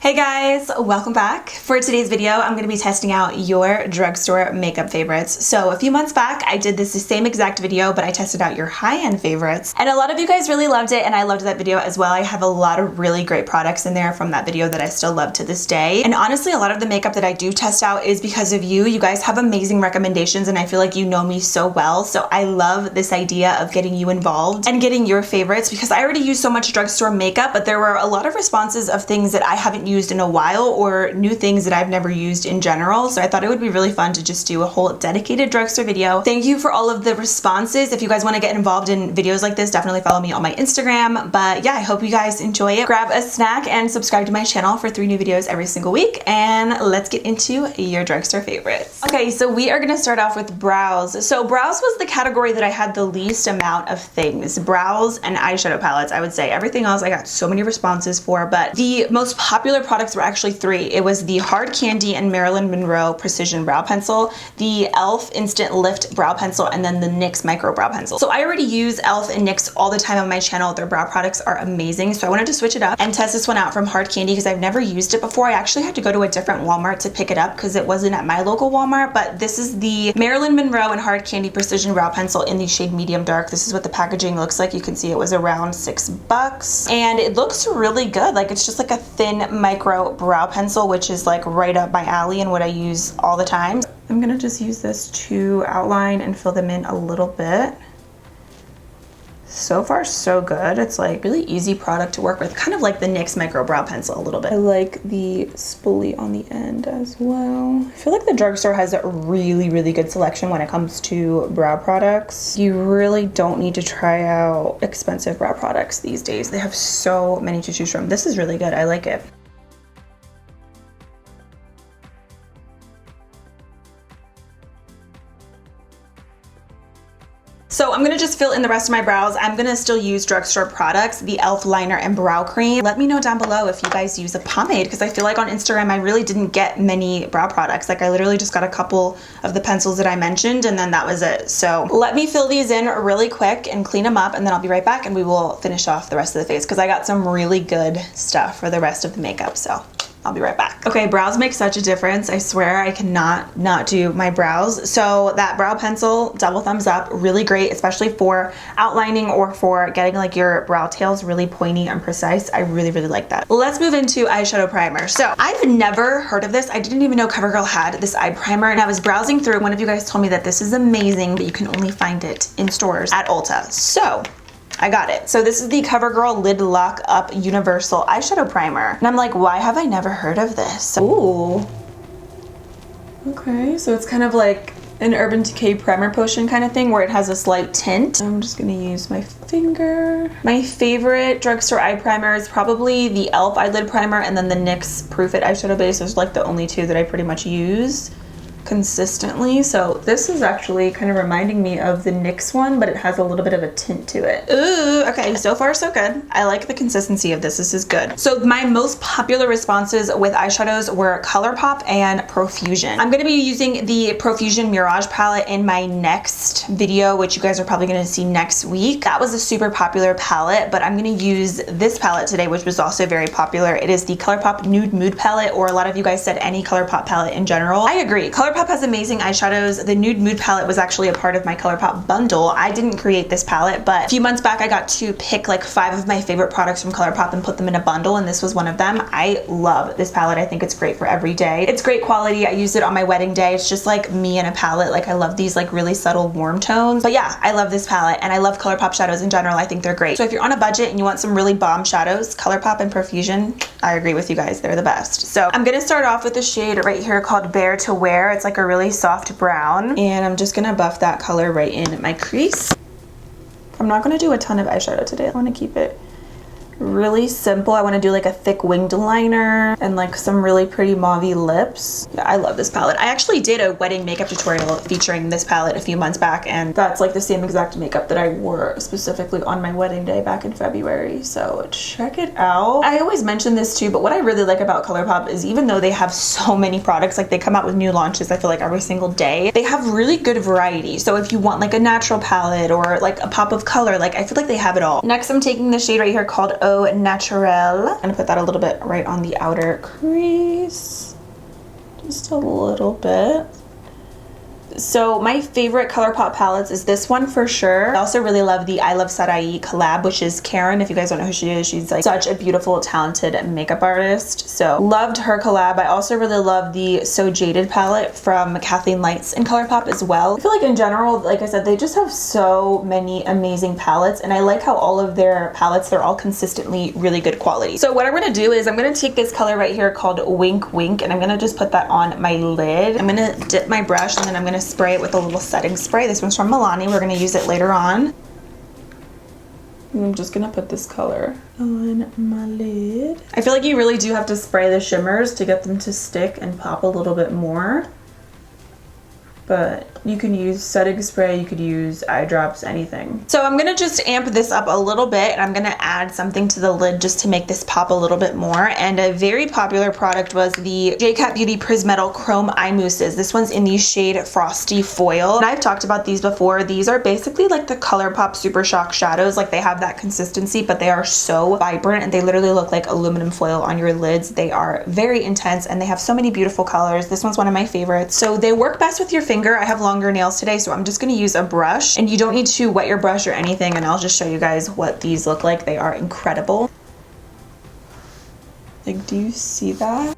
Hey guys, welcome back. For today's video, I'm going to be testing out your drugstore makeup favorites. So a few months back, I did this same exact video, but I tested out your high-end favorites. And a lot of you guys really loved it, and I loved that video as well. I have a lot of really great products in there from that video that I still love to this day. And honestly, a lot of the makeup that I do test out is because of you. You guys have amazing recommendations, and I feel like you know me so well. So I love this idea of getting you involved and getting your favorites, because I already use so much drugstore makeup, but there were a lot of responses of things that I haven't used in a while or new things that I've never used in general. So I thought it would be really fun to just do a whole dedicated drugstore video. Thank you for all of the responses. If you guys want to get involved in videos like this, definitely follow me on my Instagram. But yeah, I hope you guys enjoy it. Grab a snack and subscribe to my channel for 3 new videos every single week. And let's get into your drugstore favorites. Okay, so we are gonna start off with brows. So brows was the category that I had the least amount of things. Brows and eyeshadow palettes, I would say. Everything else I got so many responses for, but the most popular products were actually 3. It was the Hard Candy and MARILYN Monroe Precision Brow Pencil, the e.l.f. Instant Lift Brow Pencil, and then the NYX Micro Brow Pencil. So I already use e.l.f. and NYX all the time on my channel. Their brow products are amazing. So I wanted to switch it up and test this one out from Hard Candy because I've never used it before. I actually had to go to a different Walmart to pick it up because it wasn't at my local Walmart, but this is the MARILYN Monroe and Hard Candy Precision Brow Pencil in the shade Medium Dark. This is what the packaging looks like. You can see it was around $6 and it looks really good. Like it's just like a thin micro brow pencil, which is like right up my alley and what I use all the time. I'm gonna just use this to outline and fill them in a little bit. So far so good. It's like really easy product to work with, kind of like the NYX Micro Brow Pencil a little bit. I like the spoolie on the end as well. I feel like the drugstore has a really good selection when it comes to brow products. You really don't need to try out expensive brow products these days. They have so many to choose from. This is really good. I like it. So I'm gonna just fill in the rest of my brows. I'm gonna still use drugstore products, the e.l.f. liner and brow cream. Let me know down below if you guys use a pomade, because I feel like on Instagram I really didn't get many brow products. Like I literally just got a couple of the pencils that I mentioned and then that was it. So let me fill these in really quick and clean them up, and then I'll be right back and we will finish off the rest of the face because I got some really good stuff for the rest of the makeup. So I'll be right back. Okay, brows make such a difference. I swear I cannot not do my brows. So that brow pencil, double thumbs up, really great, especially for outlining or for getting like your brow tails really pointy and precise. I really like that. Let's move into eyeshadow primer. So I've never heard of this. I didn't even know CoverGirl had this eye primer, and I was browsing through. One of you guys told me that this is amazing, but you can only find it in stores at Ulta. So I got it. So this is the CoverGirl Lid Lock Up Universal Eyeshadow Primer. And I'm like, why have I never heard of this? Ooh. Okay, so it's kind of like an Urban Decay primer potion kind of thing where it has a slight tint. I'm just gonna use my finger. My favorite drugstore eye primer is probably the e.l.f. eyelid primer and then the NYX Proof It eyeshadow base. Those are like the only 2 that I pretty much use consistently. So this is actually kind of reminding me of the NYX one, but it has a little bit of a tint to it. Ooh, okay, so far so good. I like the consistency of this. This is good. So my most popular responses with eyeshadows were ColourPop and Profusion. I'm gonna be using the Profusion Mirage palette in my next video, which you guys are probably gonna see next week. That was a super popular palette, but I'm gonna use this palette today, which was also very popular. It is the ColourPop Nude Mood palette, or a lot of you guys said any ColourPop palette in general. I agree. ColourPop has amazing eyeshadows. The Nude Mood palette was actually a part of my ColourPop bundle. I didn't create this palette, but a few months back I got to pick like 5 of my favorite products from ColourPop and put them in a bundle, and this was one of them. I love this palette. I think it's great for every day. It's great quality. I used it on my wedding day. It's just like me and a palette. Like I love these like really subtle warm tones. But yeah, I love this palette and I love ColourPop shadows in general. I think they're great. So if you're on a budget and you want some really bomb shadows, ColourPop and Profusion, I agree with you guys. They're the best. So I'm gonna start off with a shade right here called Bare to Wear. It's like a really soft brown, and I'm just gonna buff that color right in my crease. I'm not gonna do a ton of eyeshadow today. I want to keep it really simple. I want to do like a thick winged liner and like some really pretty mauvey lips. Yeah, I love this palette. I actually did a wedding makeup tutorial featuring this palette a few months back, and that's like the same exact makeup that I wore specifically on my wedding day back in February. So check it out. I always mention this too, but what I really like about ColourPop is even though they have so many products, like they come out with new launches, I feel like every single day, they have really good variety. So if you want like a natural palette or like a pop of color, like I feel like they have it all. Next, I'm taking the shade right here called Au Naturel. I'm gonna put that a little bit right on the outer crease. Just a little bit. So my favorite ColourPop palettes is this one for sure. I also really love the I Love SOLEI collab, which is Karen. If you guys don't know who she is, she's like such a beautiful, talented makeup artist. So loved her collab. I also really love the So Jaded palette from Kathleen Lights in ColourPop as well. I feel like in general, like I said, they just have so many amazing palettes, and I like how all of their palettes, they're all consistently really good quality. So what I'm gonna do is I'm gonna take this color right here called Wink Wink, and I'm gonna just put that on my lid. I'm gonna dip my brush, and then I'm gonna spray it with a little setting spray. This one's from MILANI. We're going to use it later on. And I'm just going to put this color on my lid. I feel like you really do have to spray the shimmers to get them to stick and pop a little bit more. But you can use setting spray, you could use eye drops, anything. So I'm gonna just amp this up a little bit, and I'm gonna add something to the lid just to make this pop a little bit more. And a very popular product was the J.CAT Beauty PRIS-METAL Chrome Eye Mousses. This one's in the shade Frosty Foil. And I've talked about these before. These are basically like the ColourPop Super Shock shadows. Like, they have that consistency, but they are so vibrant, and they literally look like aluminum foil on your lids. They are very intense, and they have so many beautiful colors. This one's one of my favorites. So they work best with your finger. I have longer nails today, so I'm just going to use a brush, and you don't need to wet your brush or anything, and I'll just show you guys what these look like. They are incredible. Like, do you see that?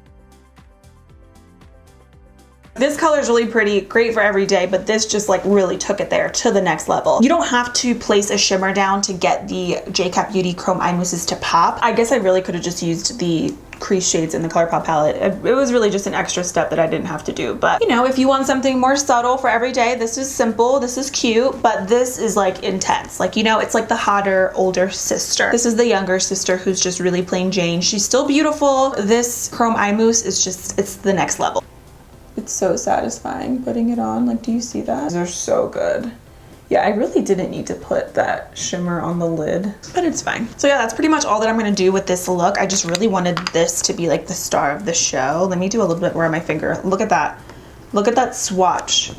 This color is really pretty, great for every day, but this just like really took it there to the next level. You don't have to place a shimmer down to get the J.CAT Beauty Chrome Eye Mousses to pop. I guess I really could have just used the crease shades in the ColourPop palette. It was really just an extra step that I didn't have to do. But you know, if you want something more subtle for every day, this is simple, this is cute, but this is like intense. Like, you know, it's like the hotter older sister. This is the younger sister who's just really plain Jane. She's still beautiful. This Chrome Eye Mousse is just, it's the next level. It's so satisfying putting it on. Like, do you see that? They're so good. Yeah, I really didn't need to put that shimmer on the lid, but it's fine. So yeah, that's pretty much all that I'm gonna do with this look. I just really wanted this to be like the star of the show. Let me do a little bit more on my finger. Look at that. Look at that swatch.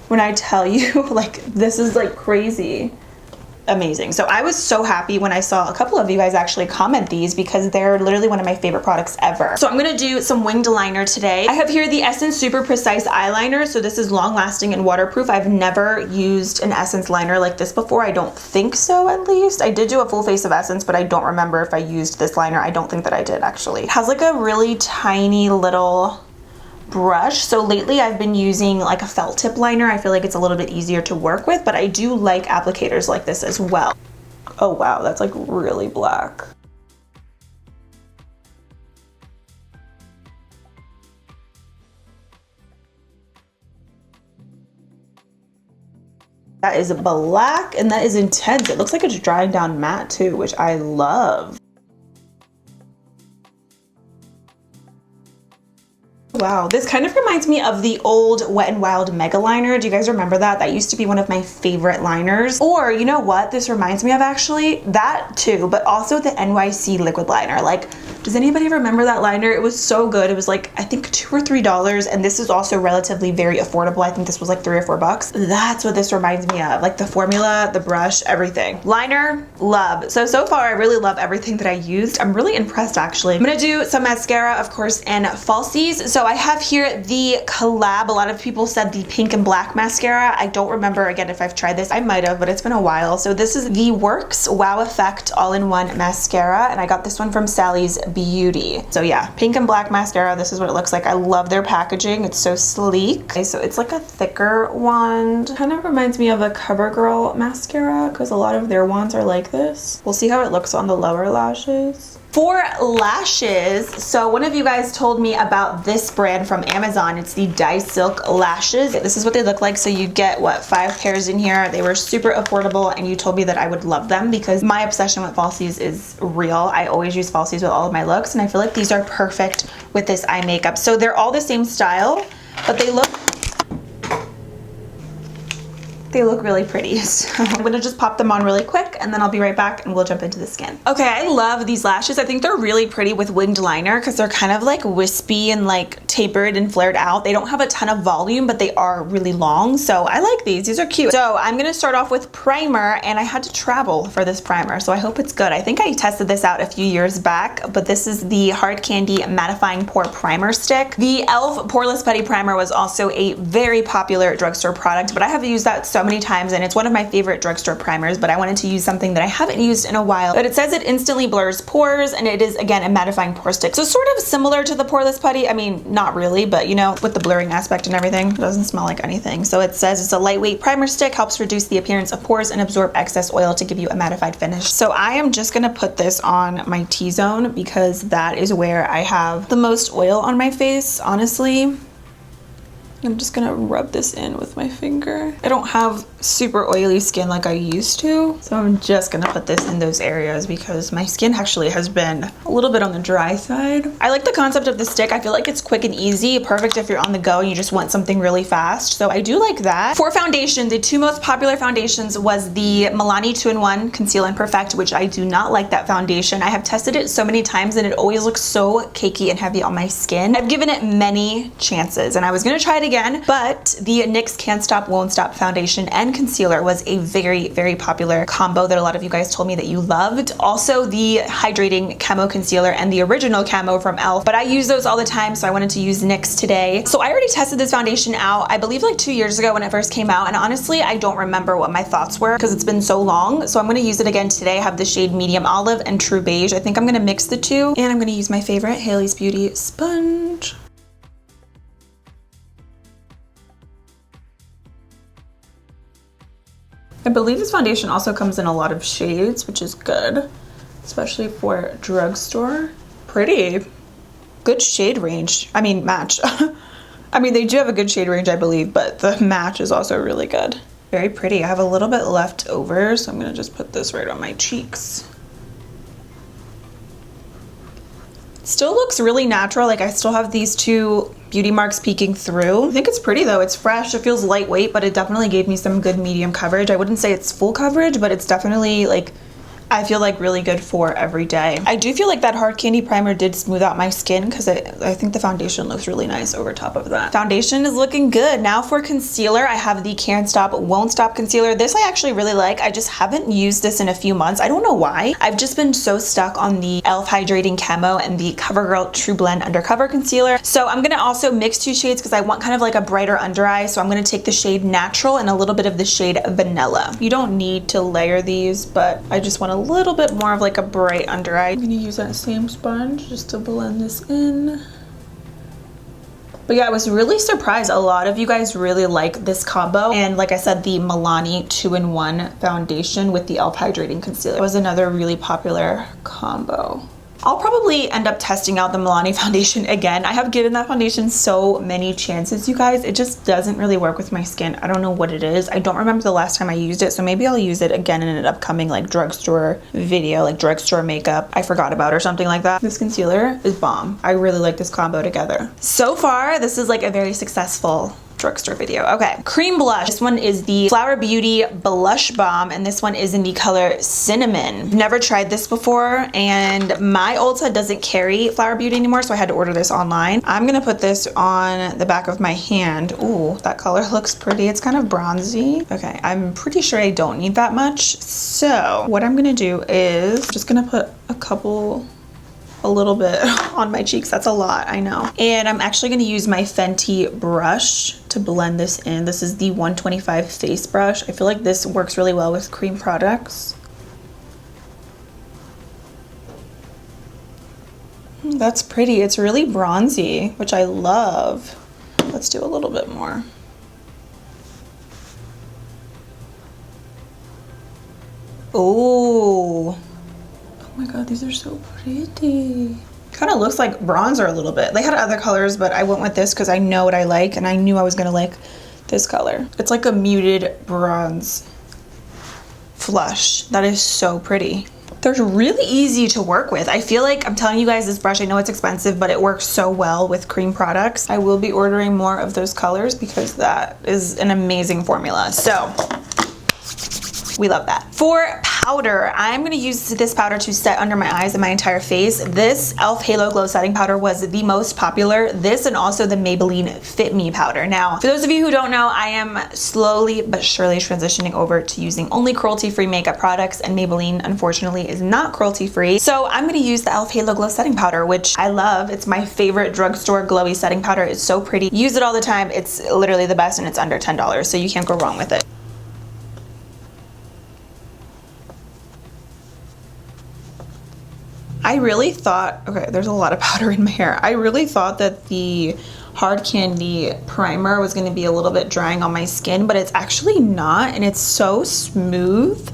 When I tell you, like, this is like crazy. Amazing. So I was so happy when I saw a couple of you guys actually comment these, because they're literally one of my favorite products ever. So I'm gonna do some winged liner today. I have here the Essence Super Precise Eyeliner. So this is long lasting and waterproof. I've never used an Essence liner like this before. I don't think so, at least. I did do a full face of Essence, but I don't remember if I used this liner. I don't think that I did, actually. It has like a really tiny little brush. So lately I've been using like a felt tip liner. I feel like it's a little bit easier to work with, but I do like applicators like this as well. Oh wow, that's like really black. That is black, and that is intense. It looks like it's drying down matte too, which I love. Wow, this kind of reminds me of the old Wet n Wild Mega Liner. Do you guys remember that? That used to be one of my favorite liners. Or, you know what this reminds me of, actually? That too, but also the NYC Liquid Liner. Like, does anybody remember that liner? It was so good. It was like, I think $2 or $3, and this is also relatively very affordable. I think this was like $3 or $4. That's what this reminds me of. Like the formula, the brush, everything. Liner, love. So far I really love everything that I used. I'm really impressed, actually. I'm gonna do some mascara, of course, and falsies. So I have here the COLLAB. A lot of people said the pink and black mascara. I don't remember, again, if I've tried this. I might have, but it's been a while. So this is the Works Wow Effect All-in-One Mascara, and I got this one from Sally's Beauty. So yeah, pink and black mascara. This is what it looks like. I love their packaging. It's so sleek. Okay, so it's like a thicker wand. Kind of reminds me of a COVERGIRL mascara, because a lot of their wands are like this. We'll see how it looks on the lower lashes. For lashes, so one of you guys told me about this brand from Amazon. It's the DYSILK lashes. This is what they look like. So you get, what, 5 pairs in here. They were super affordable, and you told me that I would love them because my obsession with falsies is real. I always use falsies with all of my looks, and I feel like these are perfect with this eye makeup. So they're all the same style, but they look they look really pretty. So I'm gonna just pop them on really quick and then I'll be right back and we'll jump into the skin. Okay, I love these lashes. I think they're really pretty with winged liner because they're kind of like wispy and like tapered and flared out. They don't have a ton of volume, but they are really long. So I like these. These are cute. So I'm gonna start off with primer, and I had to travel for this primer, so I hope it's good. I think I tested this out a few years back, but this is the Hard Candy Mattifying Pore Primer Stick. The e.l.f. Poreless Putty Primer was also a very popular drugstore product, but I have used that so many times and it's one of my favorite drugstore primers, but I wanted to use something that I haven't used in a while. But it says it instantly blurs pores, and it is, again, a mattifying pore stick. So sort of similar to the Poreless Putty. I mean, not really, but you know, with the blurring aspect and everything, it doesn't smell like anything. So it says it's a lightweight primer stick, helps reduce the appearance of pores and absorb excess oil to give you a mattified finish. So I am just gonna put this on my T-zone because that is where I have the most oil on my face, honestly. I'm just gonna rub this in with my finger. I don't have super oily skin like I used to, so I'm just gonna put this in those areas because my skin actually has been a little bit on the dry side. I like the concept of the stick. I feel like it's quick and easy, perfect if you're on the go and you just want something really fast. So I do like that. For foundation, the two most popular foundations was the MILANI 2-in-1 Conceal and Perfect, which I do not like that foundation. I have tested it so many times and it always looks so cakey and heavy on my skin. I've given it many chances and I was gonna try it again, but the NYX Can't Stop Won't Stop foundation and concealer was a very, very popular combo that a lot of you guys told me that you loved. Also the hydrating camo concealer and the original camo from e.l.f., but I use those all the time, so I wanted to use NYX today. So I already tested this foundation out, I believe like 2 years ago when it first came out, and honestly I don't remember what my thoughts were because it's been so long. So I'm going to use it again today. I have the shade Medium Olive and True Beige. I think I'm going to mix the two, and I'm going to use my favorite Haley's Beauty sponge. I believe this foundation also comes in a lot of shades, which is good, especially for drugstore. Pretty good shade range. I mean, match. I mean, they do have a good shade range, I believe, but the match is also really good. Very pretty. I have a little bit left over, so I'm gonna just put this right on my cheeks. Still looks really natural. Like I still have these two beauty marks peeking through. I think it's pretty though. It's fresh. It feels lightweight, but it definitely gave me some good medium coverage. I wouldn't say it's full coverage, but it's definitely like, I feel like really good for every day. I do feel like that Hard Candy primer did smooth out my skin because I think the foundation looks really nice over top of that. Foundation is looking good. Now for concealer, I have the Can't Stop Won't Stop concealer. This I actually really like. I just haven't used this in a few months. I don't know why. I've just been so stuck on the e.l.f. Hydrating Camo and the CoverGirl True Blend Undercover Concealer. So I'm gonna also mix two shades because I want kind of like a brighter under eye. So I'm gonna take the shade Natural and a little bit of the shade Vanilla. You don't need to layer these, but I just want a little bit more of like a bright under eye. I'm gonna use that same sponge just to blend this in. But yeah, I was really surprised. A lot of you guys really like this combo. And like I said, the MILANI 2-in-1 foundation with the e.l.f. Hydrating Concealer was another really popular combo. I'll probably end up testing out the MILANI foundation again. I have given that foundation so many chances, you guys. It just doesn't really work with my skin. I don't know what it is. I don't remember the last time I used it, so maybe I'll use it again in an upcoming like drugstore video, like drugstore makeup I forgot about or something like that. This concealer is bomb. I really like this combo together. So far, this is like a very successful drugstore video. Okay, cream blush. This one is the Flower Beauty Blush Bomb, and this one is in the color Cinnamon. Never tried this before, and my Ulta doesn't carry Flower Beauty anymore, so I had to order this online. I'm gonna put this on the back of my hand. Ooh, that color looks pretty. It's kind of bronzy. Okay, I'm pretty sure I don't need that much. So what I'm gonna do is just gonna put a little bit on my cheeks. That's a lot, I know. And I'm actually gonna use my Fenty brush to blend this in. This is the 125 face brush. I feel like this works really well with cream products. That's pretty. It's really bronzy, which I love. Let's do a little bit more. Oh. Oh my god, these are so pretty. Kind of looks like bronzer a little bit. They had other colors, but I went with this because I know what I like, and I knew I was gonna like this color. It's like a muted bronze flush. That is so pretty. They're really easy to work with. I feel like I'm telling you guys this brush, I know it's expensive, but it works so well with cream products. I will be ordering more of those colors because that is an amazing formula. So We love that. For powder, I'm gonna use this powder to set under my eyes and my entire face. This e.l.f. Halo Glow Setting Powder was the most popular. This and also the Maybelline Fit Me powder. Now, for those of you who don't know, I am slowly but surely transitioning over to using only cruelty-free makeup products, and Maybelline, unfortunately, is not cruelty-free. So I'm gonna use the e.l.f. Halo Glow Setting Powder, which I love. It's my favorite drugstore glowy setting powder. It's so pretty. Use it all the time. It's literally the best, and it's under $10, so you can't go wrong with it. I really thought, okay, there's a lot of powder in my hair. I really thought that the Hard Candy primer was gonna be a little bit drying on my skin, but it's actually not, and it's so smooth.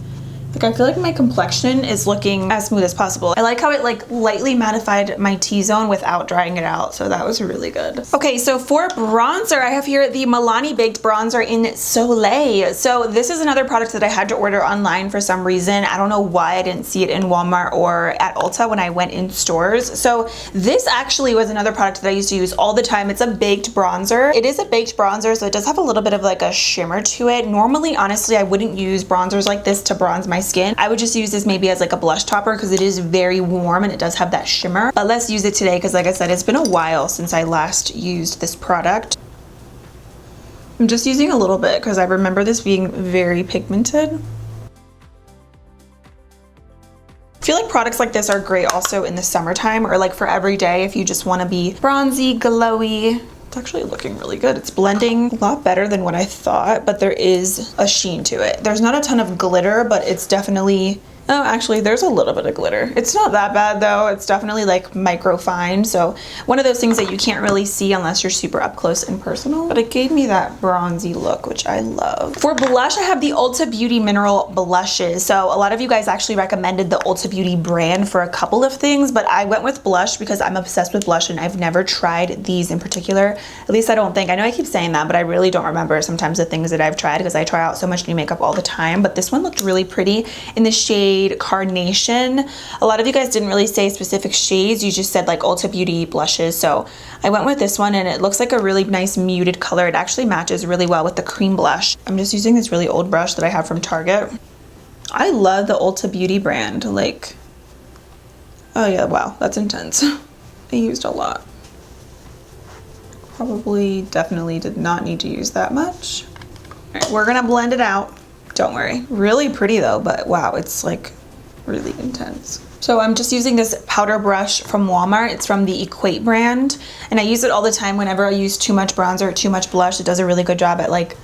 Like, I feel like my complexion is looking as smooth as possible. I like how it like lightly mattified my T-zone without drying it out, so that was really good. Okay, so for bronzer, I have here the Milani Baked Bronzer in Soleil. So this is another product that I had to order online for some reason. I don't know why I didn't see it in Walmart or at Ulta when I went in stores. So this actually was another product that I used to use all the time. It's a baked bronzer. It is a baked bronzer, so it does have a little bit of like a shimmer to it. Normally, honestly, I wouldn't use bronzers like this to bronze my skin. I would just use this maybe as like a blush topper because it is very warm and it does have that shimmer. But let's use it today because, like I said, it's been a while since I last used this product. I'm just using a little bit because I remember this being very pigmented. I feel like products like this are great also in the summertime or like for every day if you just want to be bronzy, glowy. It's actually looking really good. It's blending a lot better than what I thought, but there is a sheen to it. There's not a ton of glitter, but it's definitely, oh, actually there's a little bit of glitter. It's not that bad though. It's definitely like micro fine. So one of those things that you can't really see unless you're super up close and personal, but it gave me that bronzy look, which I love. For blush, I have the Ulta Beauty Mineral Blushes. So a lot of you guys actually recommended the Ulta Beauty brand for a couple of things, but I went with blush because I'm obsessed with blush and I've never tried these in particular. At least I don't think. I know I keep saying that, but I really don't remember sometimes the things that I've tried because I try out so much new makeup all the time. But this one looked really pretty in the shade Carnation. A lot of you guys didn't really say specific shades. You just said like Ulta Beauty blushes. So I went with this one and it looks like a really nice muted color. It actually matches really well with the cream blush. I'm just using this really old brush that I have from Target. I love the Ulta Beauty brand. Like, oh yeah, wow, that's intense. I used a lot. Probably definitely did not need to use that much. All right, we're gonna blend it out. Don't worry. Really pretty though, but wow, it's like really intense. So I'm just using this powder brush from Walmart. It's from the Equate brand, and I use it all the time whenever I use too much bronzer or too much blush. It does a really good job at like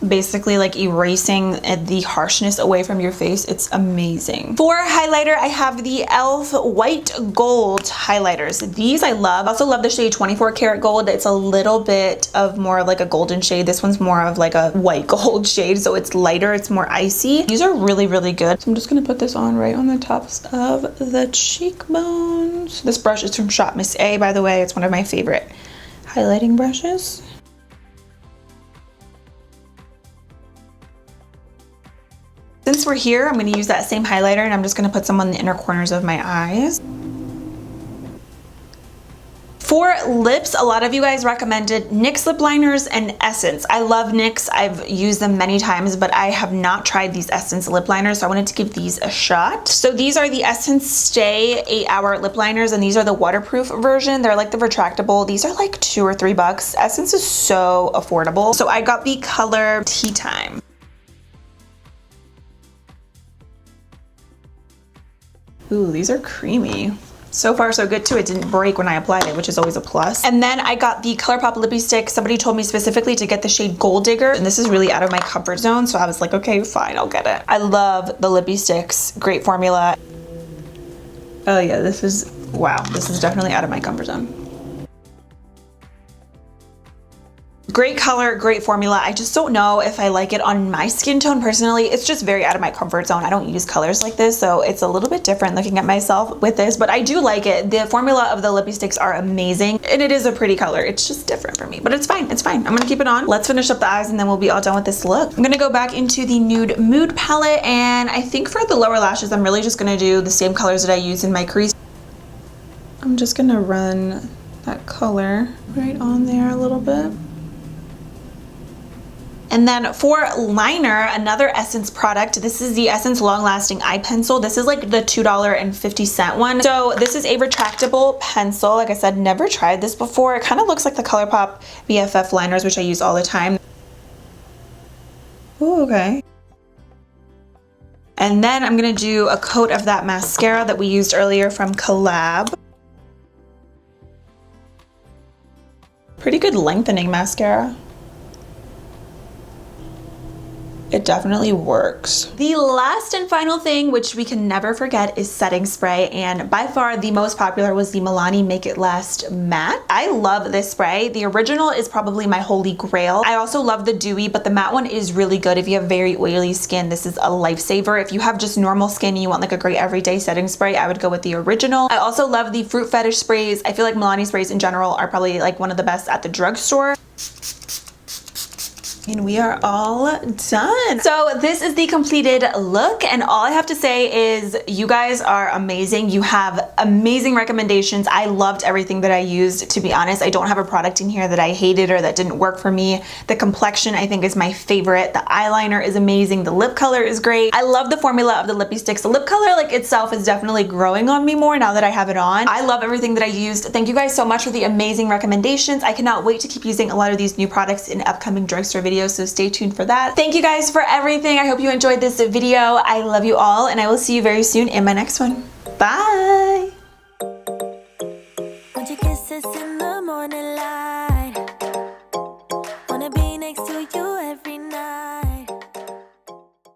basically like erasing the harshness away from your face. It's amazing. For highlighter, I have the e.l.f. White Gold highlighters. These I love. I also love the shade 24 Karat Gold. It's a little bit of more of like a golden shade. This one's more of like a white gold shade, so it's lighter, it's more icy. These are really, really good. So I'm just gonna put this on right on the tops of the cheekbones. This brush is from Shop Miss A, by the way. It's one of my favorite highlighting brushes. Since we're here, I'm going to use that same highlighter and I'm just going to put some on the inner corners of my eyes. For lips, a lot of you guys recommended NYX lip liners and Essence. I love NYX. I've used them many times, but I have not tried these Essence lip liners, so I wanted to give these a shot. So these are the Essence Stay 8-Hour lip liners, and these are the waterproof version. They're like the retractable. These are like $2 or $3. Essence is so affordable. So I got the color Tea Time. Ooh, these are creamy. So far so good too. It didn't break when I applied it, which is always a plus. And then I got the ColourPop lippy stick. Somebody told me specifically to get the shade Gold Digger, and this is really out of my comfort zone, so I was like, okay, fine, I'll get it. I love the lippy sticks. Great formula. Oh yeah, this is, wow, this is definitely out of my comfort zone. Great color, great formula. I just don't know if I like it on my skin tone personally. It's just very out of my comfort zone. I don't use colors like this, so it's a little bit different looking at myself with this, but I do like it. The formula of the lippy sticks are amazing, and it is a pretty color. It's just different for me, but it's fine. It's fine. I'm gonna keep it on. Let's finish up the eyes and then we'll be all done with this look. I'm gonna go back into the Nude Mood palette, and I think for the lower lashes, I'm really just gonna do the same colors that I use in my crease. I'm just gonna run that color right on there a little bit. And then for liner, another Essence product. This is the Essence Long Lasting Eye Pencil. This is like the $2.50 one. So this is a retractable pencil. Like I said, never tried this before. It kind of looks like the ColourPop BFF liners, which I use all the time. Ooh, okay. And then I'm gonna do a coat of that mascara that we used earlier from COLLAB. Pretty good lengthening mascara. It definitely works. The last and final thing, which we can never forget, is setting spray, and by far the most popular was the Milani Make It Last Matte. I love this spray. The original is probably my holy grail. I also love the dewy, but the matte one is really good if you have very oily skin. This is a lifesaver. If you have just normal skin and you want like a great everyday setting spray, I would go with the original. I also love the Fruit Fetish sprays. I feel like Milani sprays in general are probably like one of the best at the drugstore. And we are all done. So this is the completed look, and all I have to say is you guys are amazing. You have amazing recommendations. I loved everything that I used, to be honest. I don't have a product in here that I hated or that didn't work for me. The complexion I think is my favorite. The eyeliner is amazing. The lip color is great. I love the formula of the lippy sticks. The lip color like itself is definitely growing on me more now that I have it on. I love everything that I used. Thank you guys so much for the amazing recommendations. I cannot wait to keep using a lot of these new products in upcoming drugstore videos, so stay tuned for that. Thank you guys for everything. I hope you enjoyed this video. I love you all, and I will see you very soon in my next one. Bye!